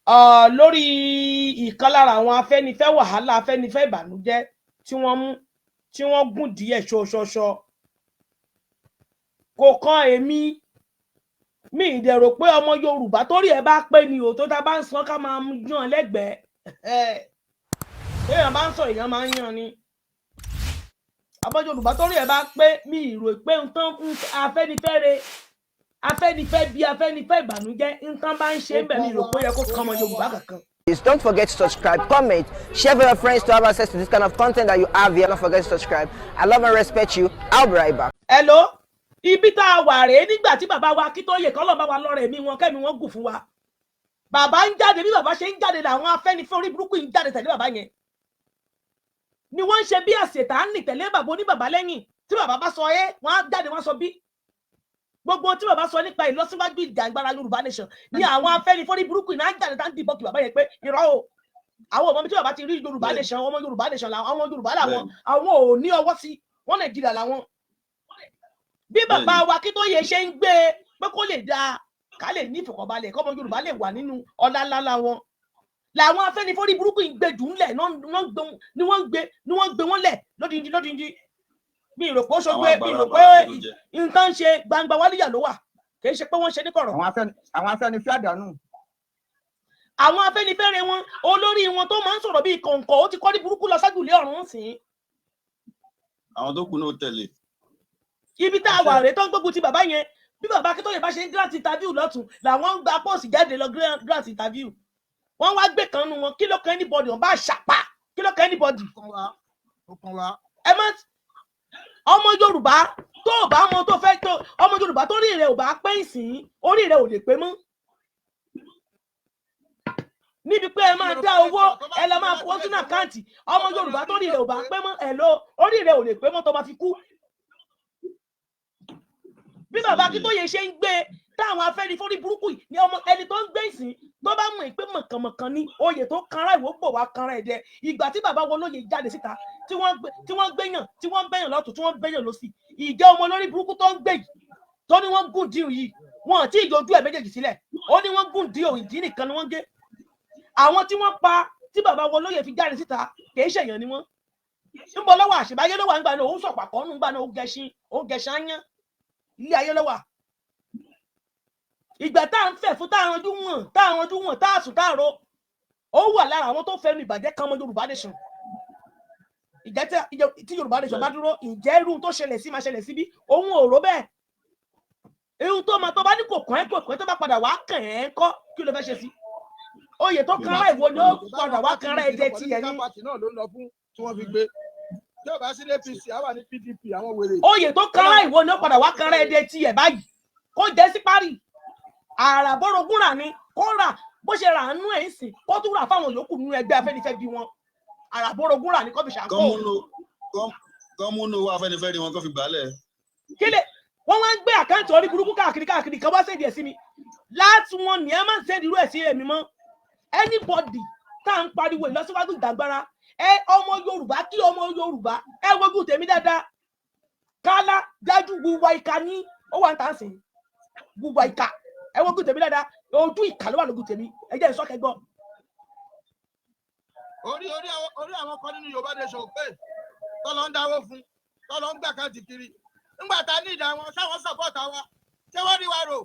lórí ìkan lára àwọn Afẹ́nifẹ́ wàhálà Afẹ́nifẹ́ ìbànújẹ́ tí wọ́n gùn díẹ̀ ṣoṣoṣo kò kan èmi mi ìdẹ̀rò pé ọmọ Yorùbá torí ẹ bá pé ni ò tó tá bá ń sọ ká máa yàn lẹ́gbẹ̀ẹ́ èèyàn bá ń sọ èèyàn máa ń yàn ni ọmọ Yorùbá torí ẹ bá pé mi ìrò pé nǹkan Afẹ́nifẹ́ bí Afẹ́nifẹ́ ìbànújẹ́ nǹkan bá ń ṣe ń bẹ̀ mi ìrò pé yẹ kó kan ọmọ Yorùbá kankan. Don't forget to subscribe, comment, share with your friends to have access to this kind of content that you have here. Don't forget to subscribe. I love and respect you. I'll be right back. Hello, ibi tá a wà rèé nígbà tí bàbá wa Akíntóyè kọ́ lọ́ọ́ bá wa lọ́rẹ̀ mi wọn kẹ́mi wọn gùn fún wa. Bàbá ń jáde bí bàbá ṣe ń jáde làwọn Afẹ́nifẹ́ orí burúkú ń jáde tẹ̀lé bàbá yẹn. Ni wọ́n ń ṣe bí àṣetánì tẹ̀lé bàbá oníbàbá lẹ́yìn tí bàbá bá sọ wọ́n á jáde wọ́n sọ bí. Gbogbo tí bàbá sọ nípa ìlọsíwájú ìjàngbara Yorùbá nation ni àwọn Afẹ́nifẹ́ orí burúkú náà jáde tá ń dìbò kí bàbá yẹn pé irọ́ o àwọn ọmọ mi tí bàbá ti rí Yorùbá nation ọmọ Yorùbá nation làwọn ọmọ Yorùbá làwọn àwọn ò ní ọwọ́ sí wọn Nàìjíríà làwọn. Bí bàbá wa Akíntóyè ṣe ń gbé pé kó lè dáa ká lè ní ìfọ̀kànbalẹ̀ kọ́mọ Yorùbá lè wà nínú ọlá ńlá wọn làwọn Afẹ́nifẹ́ orí burúkú ń gbé jù ńlẹ̀ ni wọ́n gbé wọn lẹ̀ lódìndí mi rò pé ó ṣogbé mi rò pé nǹkan ṣe gbangba wálíyà ló wà kì í ṣe pé wọ́n ṣe ní kọ̀rọ̀. àwọn Afẹ́nifẹ́ àdánù. àwọn Afẹ́nifẹ́re wọn olórí wọn tó máa ń sọ̀rọ̀ bíi kọ̀ǹkọ̀ ó ti kọ́ ní burúkú lọ ságùlé ọ̀run sí. àwọn tó kù náà tẹ̀lé. ibi tá a wà rèé tó ń gbógun ti bàbá yẹn bí bàbá Akíntóyè bá ṣe ń grant interview lọ́tún làwọn ń gba pọ́ọ̀sì jáde lọ grant interview wọ́n wá gbé kan nu wọn kí ló kan anybody wọn bá ṣàpá kí ló kan anybody. ẹ má ọmọ Yorùbá tó o bá mọ tó fẹ́ tó ọmọ Yorùbá tó rí rẹ̀ ò bá pé ìsìn orí rẹ̀ ò lè pé mọ́ níbi pé ẹ máa dá owó ẹ lọ máa fowó sínú àkáǹtì ọmọ Yorùbá tó rí rẹ̀ ò bá pé mọ́ ẹ lọ orí rẹ̀ ò lè pé mọ́ tó bá fi kú. Bí bàbá Akíntóyè ṣe ń gbé táwọn Afẹ́nifẹ́ orí burúkú yìí ni ọmọ ẹni tó ń gbé ìsìn tó bá mọ̀ pé mọ̀kànmọ̀kàn ni oyè tó kanra ìwò pò wá kanra ẹ̀dẹ̀ ìgbà tí bàbá wọn lóye jáde síta tí wọ́n gbẹ̀yàn tí wọ́n bẹ̀yàn lọ́tún tí wọ́n bẹ̀yàn lọ́sì ìjẹ́ ọmọ lórí burúkú tó ń gbé yìí tó ní wọ́n gùn díò yìí wọn àti ìjọjú ẹ̀ méjèèjì sílẹ̀ ó ní wọ́n gùn díò ìdí nìkan ni wọ́n gé àwọn tí wọ́n pa tí bàbá wọn lóye fi jáde síta kìí ṣèyàn ni wọ́n ń bọ̀ lọ́wọ́ àṣìbáyé lọ́wọ́ àgbà náà òun sọ̀pàkọ́ nù gbà náà ó gẹṣin áyán ilé ayé lọ́wọ́ ìgbà tá à ń fẹ́ fún táwọn ojú wọn tá à sùn tá à ro ó wà lára àwọn tó fẹ́nu ìbàjẹ́ kan mọ́ Yorùbá nation ìjẹ́ tí Yorùbá nation bá dúró ìjẹ́ irú tó ṣẹlẹ̀ sí máa ṣẹlẹ̀ síbí òun ò rò bẹ́ẹ̀ irú tó máa tó bá ní kò kàn ẹ́ tó bá padà wá kàn ẹ́ kọ́ kí ló fẹ́ ṣe sí oyè tó kan ara ìwọ ni ó padà wá kan ara ẹ̀jẹ̀ tiẹ̀ ní. oyè tó kan ara ìwọ ni ó padà wá kan ara ẹ̀jẹ̀ tiẹ̀ báyìí kó jẹ́ sí parí àràbọ̀rọ̀gùn rà ní kó rà bó ṣe rà nú ẹ̀ ń sìn kó tún rà fáwọn yòókù nínú ẹgbẹ́ Afẹ́nifẹ́ bí wọn àràbọ̀rọ̀gùn rà ní kó fi ṣàkóso. kọ́múnú wa Afẹ́nifẹ́ rí wọn kó fi gbálẹ̀. kílẹ̀ wọ́n wá ń gbé àkáǹtì orí burúkú káàkiri kan wá sẹ́ẹ̀dì ẹ̀ sí mi láti wọn ní ẹ má sẹ́ẹ̀dì irú ẹ̀ sí èmi mọ́ anybody tá à ń pariwo ìlọsíwájú ìdàgbára ọmọ Yorùbá kí ọmọ Yorùbá ẹ wojú tèmi dáadáa kálá dájú gbùgbà ìka ní ó wà ń tà ń sìn gbùgbà ìka ẹ wojú tèmi dáadáa ojú ìka ló wà lójú tèmi ẹ jẹ́ ìsọ́kẹ́ gbọ́. orí àwọn kan nínú Yorùbá nation pé tọ́lọ́ ń dáwó fún tọ́lọ́ ń gbà káàdì kiri nígbà tá a ní ìdá wọn sáwọn sọpọ́ọ̀tà wa ṣé wọ́n rí wa rò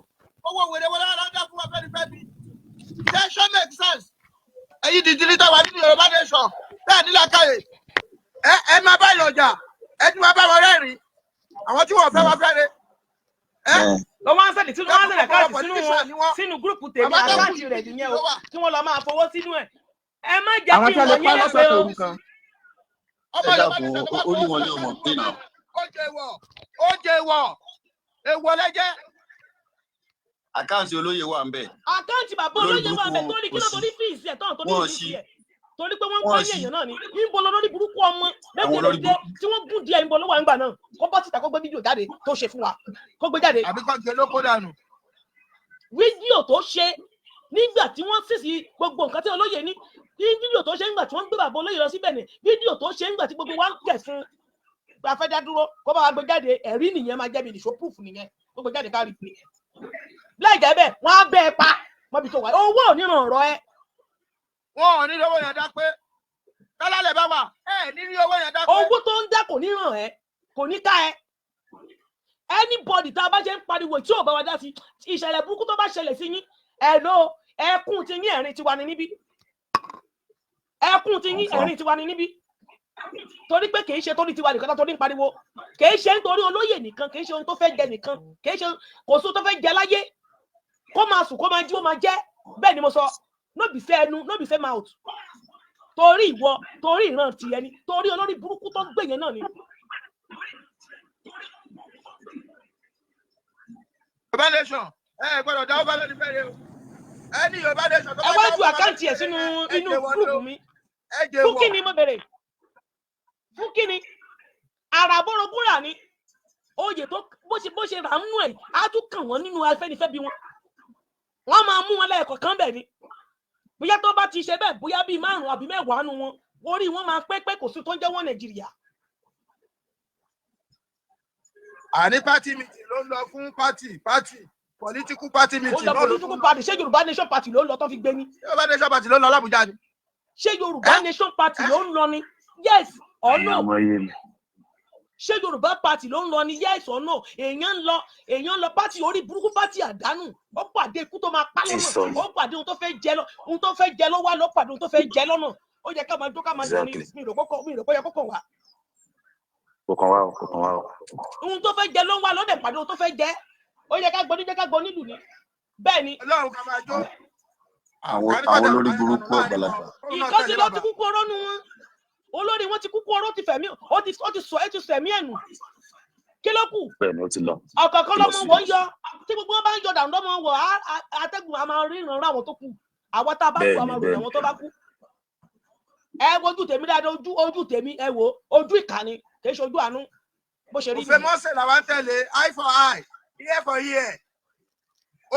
owó wèrè wọlé aláǹdà fún wa Afẹ́nifẹ́ bí nation make sense ẹ̀yin dìdírí tá a wà nínú Yorùbá nation bẹ́ẹ̀ nílẹ̀ káyè ẹ máa bá ìlọjà ẹ ti máa bá wọn rẹ́rìn àwọn tí wọ́n fẹ́ wá fẹ́rẹ̀ lọ wá ń sẹ́ni tí wọ́n ń sẹ́ni káàdì sínú gúrùpù tèmi àkáǹtì rẹ̀ nìyẹn o tí wọ́n lọ máa fowó sínú ẹ̀ ẹ má jẹ́ kí wọ́n yín lẹ́gbẹ̀ẹ́ o. ẹ dàpọ̀ orí wọn ní ọmọ pínà. ó jẹ wọ èèwọ̀ lẹ́jẹ́. àkáǹtì olóyè wà ń bẹ̀. àkáǹtì bàbá olóyè wà ń bẹ̀ tó ní kí ló tó ní fíìsì ẹ̀ tán tó ní fíìsì ẹ̀ torí pé wọ́n ń pààyàn èèyàn náà ni níbo lọ lórí burúkú ọmọ méjèèjì tí wọ́n gùn díẹ̀ níbo ló wà nígbà náà kó bọ́ síta kó gbé fídíò jáde tó ṣe fún wa kó gbé jáde. àbí kò jẹ lóko dànù. fídíò tó ṣe nígbà tí wọ́n sì sí gbogbo nǹkan tí olóyè ní fídíò tó ṣe nígbà tí wọ́n gbé bàbá olóyè lọ síbẹ̀ ni fídíò tó ṣe nígbà tí gbogbo wa ń kẹ̀ fún afẹ́dá dúró kó bá wa gbé jáde ẹ̀rí nìyẹn máa jẹ́ bí nìṣó proof nìyẹn kó gbé jáde kárí láì jẹ́ bẹ́ẹ̀ wọ́n á bẹ́ ẹ pa mọ́bi tó wà owó ò ní ràn ọ̀rọ̀ ẹ wọn ò ní owó yẹn dá pé kálálẹ̀ bá wà ní owó yẹn dá pé. owó tó ń dá kò ní ràn ẹ́ kò ní ká ẹ anybody tá a bá ṣe ń pariwo tí ò bá wa dá sí ìṣẹ̀lẹ̀ burúkú tó bá ṣẹlẹ̀ sí yín ẹkún ti yín ẹ̀rín tiwa ni níbí ẹkún ti yín ẹ̀rín tiwa ni níbí torí pé kì í ṣe torí tiwa nìkan tó torí ń pariwo kì í ṣe nítorí olóyè nìkan kì í ṣe ohun tó fẹ́ jẹ nìkan kì í ṣe kò sí ohun tó fẹ́ jẹ láyé kó máa sùn kó máa jí ó máa jẹ bẹ́ẹ̀ ni mo sọ no be say ẹnu no be say mouth torí ìwọ torí ìran tìyẹ ni torí olórí burúkú tó gbé yẹn náà ni. Yorùbá nation gbọ́dọ̀ dáwọ́ bá lórí fẹ́rẹ̀ o ẹni Yorùbá nation tó bá ẹ wá ju àkáǹtì ẹ̀ sínú inú gúrùpù mi fún kí ni mo bèrè fún kí ni àràbọ̀rọ̀gúnrà ni oyè tó bó ṣe rà ń nù ẹ̀ á tún kàn wọ́n nínú Afẹ́nifẹ́bi wọ́n máa mú wọn lẹ́ẹ̀kọ̀ kan bẹ̀ ni bóyá tó bá ti ṣe bẹ́ẹ̀ bóyá bíi 5 àbí 10 nu wọn orí wọn máa pé kò sí tó ń jẹ́ wọn Nàìjíríà. àní party meeting ló ń lọ fún party political party meeting ló lọ political party ṣé Yorùbá nation party ló ń lọ tó fi gbé ní. Yorùbá nation party ló ń lọ l'Abuja ni. ṣé Yorùbá nation party ló ń lọ ni yes or no ṣé Yorùbá party ló ń lọ ni yes or no èèyàn ń lọ party orí burúkú party àdánù ó pàdé ikú tó máa pa lọ́nà ó pàdé ohun tó fẹ́ jẹ lọ wá ló pàdé ohun tó fẹ́ jẹ lọ́nà ó yẹ ká máa dó ká máa dán ní mi rò pé yẹ kókò wá. kòkàn wá o. ohun tó fẹ́ jẹ ló ń wá lọ́dẹ̀ pàdé ohun tó fẹ́ jẹ ó yẹ ká gbọ́ nílùú ni bẹ́ẹ̀ ni. Ọlọ́run ká máa jó. àwọn olórí burúkú ọ̀gbàlagbà. ìkọ́sí ló ti kúkú ọ̀rọ̀ nu wọn olórí wọn ti kúkú ọ̀rọ̀ ti fẹ̀mí ó ti sọ ẹ́ ti sẹ̀mí ẹ̀nù kí ló kù. bẹ́ẹ̀ ni ó ti lọ. ọ̀kọ̀ọ̀kan lọ́mọ wọ́n yọ tí gbogbo wọn bá ń yọ dànù lọ́mọ wọ̀ atẹ́gùn a máa ríran ra àwọn tó kù àwọn tá a bá kú a máa ròyìn àwọn tó bá kú. ẹ wojú tèmi dáadáa ojú tèmi ẹ wò ojú ìkànnì kì í ṣojú àánú bó ṣe rí. òfin mọ́sẹ̀ làwọn ń tẹ̀lé eye for eye ear for ear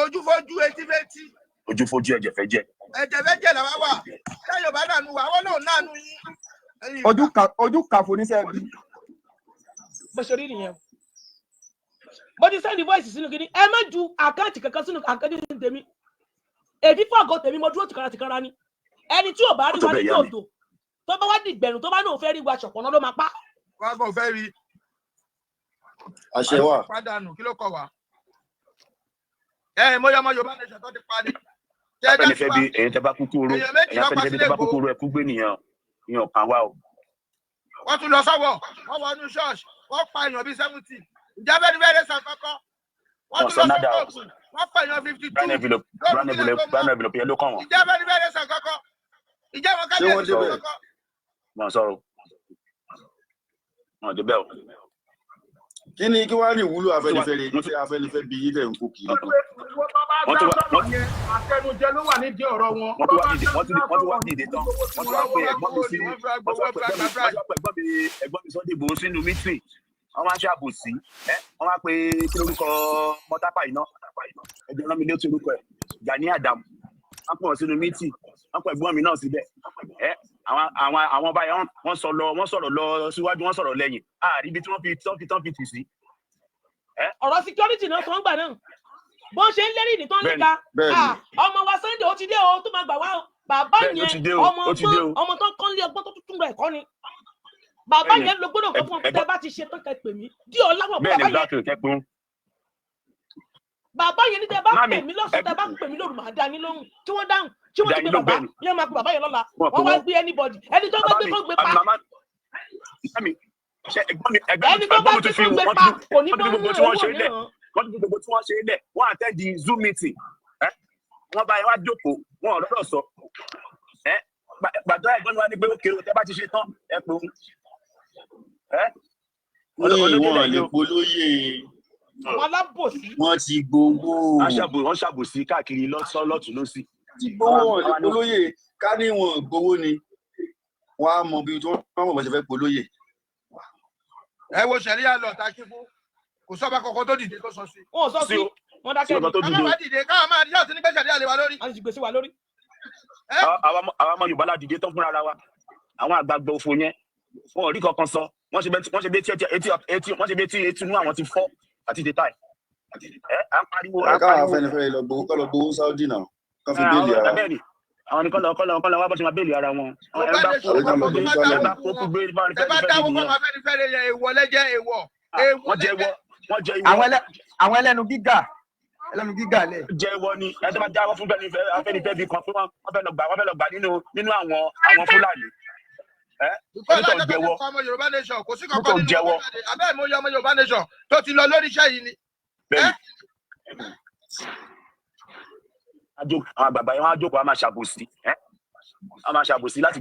ojú fojú etí fetí. ojú fojú ẹ̀jẹ̀ fẹ́ jẹ́. ẹ̀jẹ̀ fẹ́ jẹ́ làwọn wà ṣé Yorùbá nànú wà àwọn náà nànú yín. ojú kàfó níṣẹ́ bí. bó ṣe rí nìyẹn bó ti sẹ́ni voice sínú kínní ẹ má ju àkáǹtì kankan sínú àkáǹtì tèmi èdè fọ́ọ̀gọ́ tèmi mo dúró tìkára ni ẹni tí ò bá rí wa ní tòótọ́ tó bá wá dìgbẹ̀rún tó bá náà fẹ́ rí wa ṣọ̀pọ̀nà ló máa pa. wọ́n kò fẹ́ rí. àṣẹ wà. pàdánù kí ló kọ wá. mo yọ ọmọ Yorùbá nation tó ti parí. Afẹ́nifẹ́bi èyí tẹ́ bá kúkú oró èyí Afẹ́nifẹ́bi tẹ́ bá kúkú oró ẹkú gbé nìyẹn ìyàn kan wá o. wọ́n tún lọ sọ́wọ́ wọ́n wọ inú ṣọ́ọ̀ṣì wọ́n pa èèyàn bíi 70 ìjẹ́ Afẹ́nifẹ́bi sàn kọ́kọ́ wọ́n tún lọ sọ́wọ́ ògùn wọ́n pa èèyàn 52 brown envelope yẹn ló kàn wọ́n. ìjẹ́ Afẹ́nifẹ́bi sàn kọ́kọ́ ìjẹ́ wọn kábíyèsí sàn kọ́kọ́. wọ́n sọ̀rọ̀ wọ́n débẹ̀ o. kí ni kí wàá rí ìwúlò Afẹ́nifẹ́re tí Afẹ́nifẹ́bi yìí lẹ̀ ń kó kiri. àtẹnujẹ ló wà nídìí ọ̀rọ̀ wọn. wọ́n tún wá dìde tán wọ́n tún wá pé ẹ̀gbọ́n mi Sunday Igboho sínú mítìn wọ́n máa ń ṣàbòsí wọ́n wá pé kí lórúkọ mọ́tápà iná ẹ̀jẹ̀ rán mi létí orúkọ ẹ̀ Gani Adam wọ́n pọ̀ sínú mítìn wọ́n pọ̀ ẹ̀gbọ́n mi náà síbẹ̀ àwọn báyìí wọ́n sọ̀rọ̀ lọ síwájú wọ́n sọ̀rọ̀ lẹ́yìn àríbi tí wọ́n fi tì sí. ọ̀rọ̀ security náà kan gbà náà bó ṣe ń lérí ní tó ń léka ọmọ wa Sunday ó ti dé o tó máa gbà wá o bàbá yẹn ọmọ tó kọ́ lé ọgbọ́n tó tún rẹ̀ kọ́ ni bàbá yẹn ló gbọ́dọ̀ kọ́ fún ọkùnrin tẹ́ bá ti ṣe tán kẹ́ pè mí dí ọ láwọ̀ bàbá yẹn ní tẹ́ bá pè mí lọ́sàn tẹ́ bá pè mí lóru màá dá ní lóhùn tí wọ́n dáhùn tí wọ́n ti gbé bàbá yẹn máa pe bàbá yẹn lọ́la wọ́n wá gbé anybody ẹni tó bá gbé kó gbé pa ẹni tó bá gbé kó gbé pa kò ní bọ́ nínú owó náà. wọ́n ti gbogbo tí wọ́n ṣe é lẹ̀ wọ́n attend the Zoom meeting wọ́n bá yẹn wá jókòó wọn ò lọ́dọ̀ sọ gbàdúrà ẹ̀gbọ́n wa ní pé ó kéré tẹ́ bá ti ṣe tán ẹ pé òun. wọ́n lè polóyè àwọn alábòsí. wọ́n ti gbowó. wọ́n ṣàbòsí káàkiri lọ́tún lọ́sí. ti gbowó wọn lè polóyè ká ní wọn gbowó ni wọ́n á mọ bí wọ́n mọ̀ bó ṣe fẹ́ polóyè. ẹ wo sẹ̀ríà lọ ta kí fún kò sọ́ba kankan tó dìde tó sọ sí. wọn ò sọ sí wọn dákẹ́ ní. káwọn máa dìde káwọn máa díjà sí ní gbèsè díà lé wa lórí. a ti gbèsè wa lórí. àwọn ọmọ Yorùbá la dìde tán fúnra ara wa àwọn àgbààgbà òfò yẹn wọn ò rí kankan sọ wọ́n ṣe bí etí inú àwọn ti fọ́ àti dé táì. à ń pariwo. káwọn Afẹ́nifẹ́re lọ gbowó Saudi náà kán fi béèlì ara. àwọn ní kọ́lọ̀ wá bọ́ sí máa bẹ́ẹ̀lì ara wọn. ẹ bá kó gbé dáwọ́ fún Afẹ́nifẹ́re yẹn èèwọ̀ lẹ́jẹ́ èèwọ̀. wọ́n jẹ́ àwọn ẹlẹ́nu gíga lẹ̀. jẹ́wọ́ ni ẹ tó bá jáwọ́ fún Afẹ́nifẹ́re bí kan fún wọn fẹ́ lọ gbà nínú àwọn Fúlàní. Onítọ̀ jẹ́wọ́. Ọmọ Yorùbá nation kò sí kankan nínú ọmọ jáde. Abẹ́ ìmọ̀ ọmọ Yorùbá nation tó ti lọ lórí iṣẹ́ yìí ni. Bẹ́ẹ̀ni. Àwọn bàbá yẹn wọ́n á jókòó, a máa ṣàbòsí láti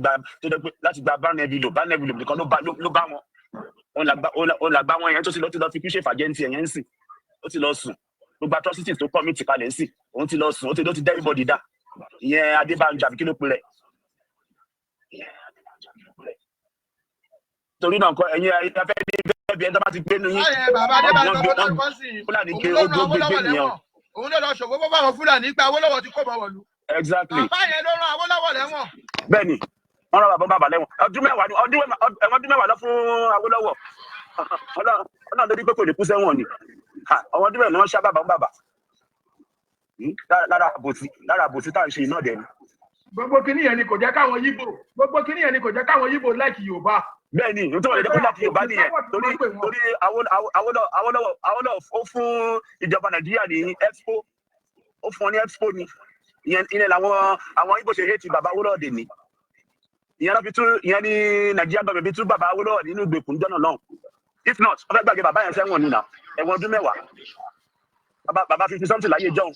gba Barneville nìkan ló bá wọn. Òun là gbá wọn yẹn tó ti lọ fi kú ṣe fàjẹ́ntì ẹ̀yẹn ń sìn. Ó ti lọ sùn. Gbogbo atrocities tó commit kalẹ̀ ń sìn. Òun ti lọ sùn. Ó ti dá everybody dá. Ìyẹn Adébánjọ àbí kí ló pe rẹ̀. Torí náà kọ ẹ̀yin Afẹ́nifẹ́re bí ẹni tó bá ti gbé nu yín. Bàbá Adébánjọ Fúlàní kí ó gbé nìyẹn. Òun ló lọ ṣògbó fún àwọn Fúlàní gba Awólọ́wọ̀ tí kò bọ̀ wọ̀lú. Exactly. Bàbá yẹn ló rán Awólọ́wọ̀ lẹ́wọ̀n. Bẹ́ẹ̀ni, wọ́n rán bàbá lẹ́wọ̀n. Ọdún mẹ́wàá lọ fún Awólọ́wọ̀. Ọlọ́run ló dí pé kò lè kú sẹ́wọ̀n ni. Ọmọ ọdún mẹ́wàá ni wọ́n ṣá bàbá. Lára àbòsí tá à ń ṣe iná dẹ̀ ni. Gbogbo kinní yẹn ni kò jẹ́ káwọn Yíbò láìkì Yorùbá. Bẹ́ẹ̀ni, ní tó wọlé dẹ́kun láti Yorùbá nìyẹn. Torí Awólọ́wọ̀ ó fún ìjọba Nàìjíríà ní Expo. Ó fún ọ ní Expo ni. Ìyẹn làwọn Ìgbò ṣe hate bàbá Awólọ́wọ̀ dè ní. Ìyẹn ní Nàìjíríà gbàgbé bí tún bàbá Awólọ́wọ̀ nínú ìgbèkùn jọ́nà náà. If not, wọ́n fẹ́ gbàgbé bàbá yẹn sẹ́wọ̀n nínú ẹ̀wọ̀n ọdún mẹ́wàá. Bàbá 50 something láyé jọ́hún.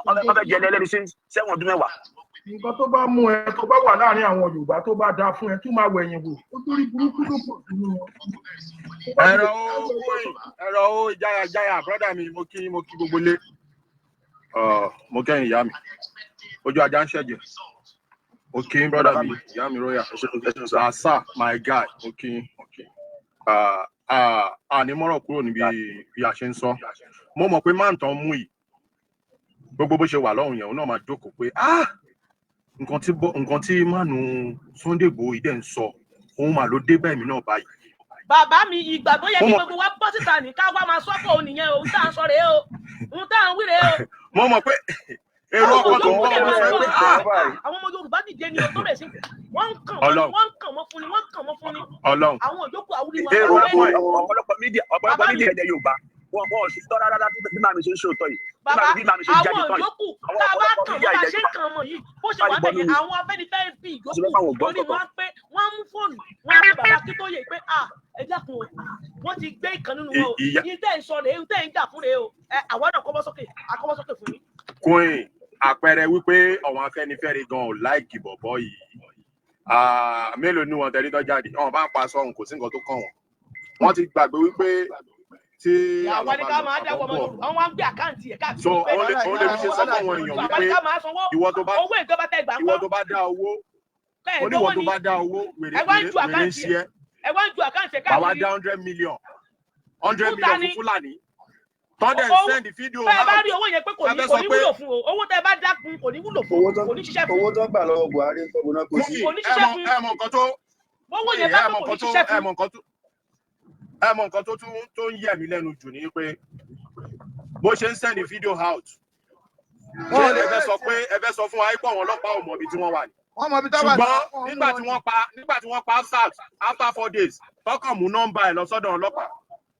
Wọ́n fẹ́ jẹ́ ẹlẹ́ni sẹ́wọ̀n ọdún mẹ́wàá. Nǹkan tó bá mú ẹ tó bá wà láàrin àwọn Yorùbá tó bá dáa fún ẹ tó máa wẹ̀yìn wò ó torí burúkú ló pọ̀ nínú wọn. ẹ̀rọ o ìjáyà brọ́dà mi mo kí gbogbo lé mo kẹ́yìn ìyá mi ojú ajá ń ṣẹ̀jẹ̀ mo kí brọ́dà mi ìyá mi royal asa my guy mo kí ànímọ́rọ̀ kúrò níbi bí a ṣe ń sọ mo mọ̀ pé máa ń tán mú yìí gbogbo bó ṣe wà lọ́hùn yẹn òun náà máa jókòó pé nǹkan tí mánu Sunday Igboho dẹ̀ ń sọ òun mà ló dé bẹ́ẹ̀ mi náà báyìí. Bàbá mi ìgbà tó yẹ kí gbogbo wa bọ́ síta ní ká wá máa sọ́kọ̀ òun nìyẹn òun tá à ń sọ rèé o òun tá à ń wí rèé o. Mo mọ̀ pé èrò ọkọ̀ tó ń bọ̀ wọ́n sọ pé àwọn ọmọ Yorùbá dìde ni o tó bẹ̀ sí wọ́n ń kàn mọ́ fún ni. Ọlọ́run àwọn òjòkú àwúrí wọn. èrò ọ̀pọ̀lọpọ̀ mídíà ẹ̀dẹ̀ Yorùbá wọn ò sì tọ́ rárá bí màmí ṣe ń ṣòótọ́ yìí. Bàbá àwọn òjòkú tá a bá kàn mọ́ bá ṣe ń kàn mọ́ yìí bó ṣe wà bẹ̀yẹn àwọn Afẹ́nifẹ́re bí ìjókòó lórí wọn pé wọ́n mú fóònù wọ́n pé bàbá Akíntóyè pé ẹ dákun o wọ́n ti gbé ìkan nínú wọn o yìí tẹ́ ń sọ rèé tẹ́ ń jà fún rèé o àwọn náà kọ́bọ́ sókè fún yín. Queen àpẹẹrẹ wípé àwọn Afẹ́nifẹ́re gan ò láìkì bọ̀bọ̀ yìí mélòó ni wọn tẹ̀lé tó jáde wọn bá pa sọ́hun kò sí nǹkan tó kàn wọ́n ti gbàgbé wípé tí àwọn ní ká máa dáwọ́ ọmọ Yorùbá wọn wá ń gbé àkáǹtì ẹ̀ káàkiri. so ó lè fi ṣe sọ fún àwọn èèyàn wípé ìwọ tó bá dá owó oníwọ tó bá dá owó wèrè ń ṣe ẹ wá ń ju àkáǹtì ẹ̀ bàbá káàkiri. dá 100 million fún Fúlàní tọ́ndẹ̀ send fídíò bẹ́ẹ̀ bá rí owó yẹn pé kò ní wúlò fún o owó tẹ́ bá dákun kò ní wúlò fún kò ní ṣiṣẹ́ fún. owó tó gbà lọ́wọ́ Buhari ń kọ́ náà kò sí. kò ní ṣiṣẹ́ fún. ẹ mọ̀ nǹkan tó owó yẹn bá kò ní ṣiṣẹ́ fún. ẹ mọ̀ nǹkan tó ń yẹ̀ mí lẹ́nu jù ní pé bó ṣe ń send fídíò out ṣé ẹ fẹ́ sọ fún wa pé àwọn ọlọ́pàá ò mọ̀ ibi tí wọ́n wà ní. ṣùgbọ́n nígbà tí wọ́n pa after 4 days tọkàn mú nọ́mbà ẹ̀ lọ sọ́dọ̀ ọlọ́pàá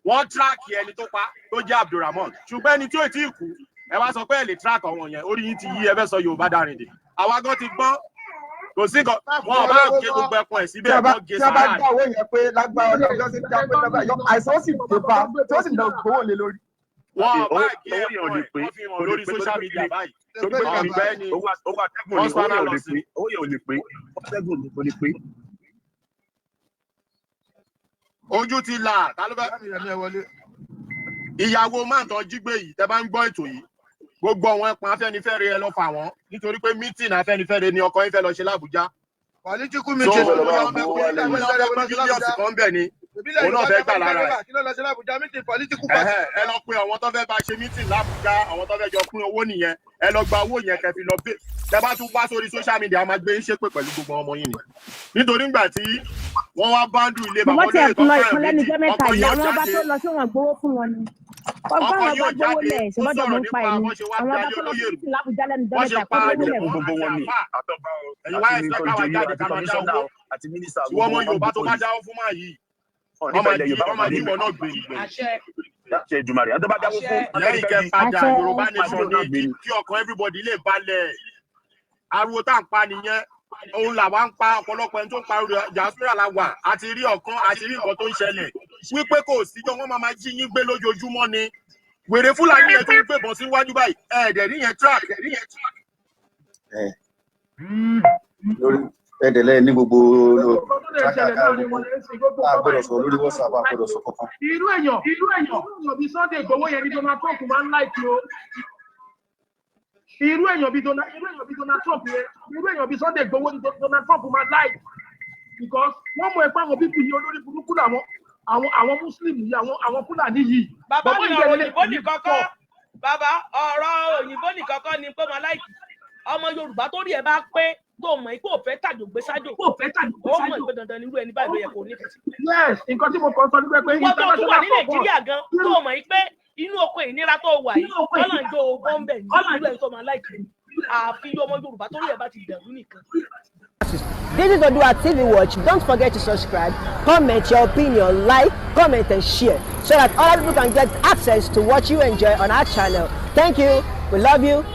wọ́n tíráàkì ẹni tó pa tó jẹ́ Abdulrahman ṣùgbọ́n ẹni tí ò tí ì kú ẹ wá sọ pé ẹ lè tíráàkì àwọn yẹn orí yín ti yí ẹ fẹ́ sọ Yorùbá dárìndè àwa gan ti gbọ́n kò sí kan wọn ò bá gé gbogbo ẹkùn ẹ̀ síbẹ̀ wọ́n gé sára. tí a bá dá owó yẹn pé lágbára ọjọ́ sí dá pé lágbára àìsàn ó sì dé bá tí ó sì ná gbowó lé lórí. wọn ò bá gé ẹkùn ẹ̀ wọ́n fi hàn lórí social media báyìí torí pé ọ̀gbẹ́ ni wọ́n sọ́nà lọ sí. owó yẹn ò lè pé ọ̀tẹ́gùn ò lè pé. ojú ti là ta ló fẹ́. ìyàwó máa tán jí gbé yìí tẹ́ bá ń gbọ́ ètò yìí gbogbo àwọn ẹpọn Afẹ́nifẹ́re ẹ lọ fà wọ́n nítorí pé mítìn Afẹ́nifẹ́re ni ọkọ yín fẹ́ lọ ṣe l'Àbújá. Political meeting kan bẹ̀ ni òun náà fẹ́ gbà lára ẹ̀. ẹ lọ pe àwọn tó fẹ́ bá ṣe mítìn l'Àbújá àwọn tó fẹ́ jọ pín owó nìyẹn ẹ lọ gba owó yẹn kẹfì lọ bẹ́ẹ̀ tẹ́ bá tún wá sórí social media máa gbé ń ṣépè pẹ̀lú gbogbo ọmọ yín ni nítorí ńgbà tí wọ́n wá báńdù ilé bàbá olóyè tó fẹ́ràn méjì ọkọ̀ yóò jáde ọkọ yóò jáde ó sọ̀rọ̀ nípa bọ́n ṣe wá bí ayé olóyè rù bọ́n ṣe pa àjẹkù gbogbo wọn ni ẹ̀yin wáyé ṣe káwa jáde ká máa dáwọ́ tí wọ́n mọ Yorùbá tó bá dáwọ́ fún máa yìí wọ́n máa yíwọ náà gbé ìgbẹ́. ṣe ìdùmarè àti bá dáwọ́ fún lẹ́yìn kẹ́ padà Yorùbá nation ní kí ọkàn everybody lè balẹ̀ ariwo tá à ń pa nìyẹn òun làwa ń pa ọ̀pọ̀lọpọ̀ ẹni tó ń pa diaspora la wà àti rí ọ̀kan àti rí nǹkan tó ń ṣẹlẹ̀ wípé kò síjọ́ wọ́n máa jí yín gbé lójoojúmọ́ ni wèrè Fúlàní yẹn tó ń gbébọn síwájú báyìí ẹ̀ẹ́dẹ̀ níyẹn track ẹ̀ẹ́dẹ̀lẹ́ ní gbogbo agbọ́dọ̀ sọ lórí WhatsApp agbọ́dọ̀ sọ kankan. irú èèyàn bíi Sunday Igboho yẹn ní Donald Trump máa ń láìkí o irú èèyàn bíi Donald Trump yẹn irú èèyàn bíi Sunday Igboho ní Donald Trump máa ń láìkí because wọ́n mọ̀ ẹ́pẹ́ àwọn bíbí yìí olórí burúkú làwọn àwọn Muslim yìí àwọn Fúlàní yìí. bàbá ní ọ̀rọ̀ òyìnbó nìkan kọ́ bàbá ọ̀rọ̀ òyìnbó nìkan kọ́ ni pé máa láìkí ọmọ Yorùbá tó rí ẹ bá pé tó mọ̀ ipò òfẹ́ tàjò gbé sájò ó mọ̀ ìpè dandan nírú ẹni báyìí ló yẹ kó nífẹ̀ẹ́ sí. yes nǹkan tí mo kàn sọ nígbà pé wọ́n tó tún wà ní Nàìjíríà gan tó mọ̀ pé inú oko ìnira tó wà yìí ọ̀nà ìjọ ogun bẹ̀ ní ìlú ẹ̀ tó máa láìkí àfi ọmọ Yorùbá tó rí ẹ bá ti dẹ̀rú nìkan. This is Oòduà TV Watch. Don't forget to subscribe, comment your opinion, like, comment and share so that other people can get access to what you enjoy on our channel. Thank you. We love you.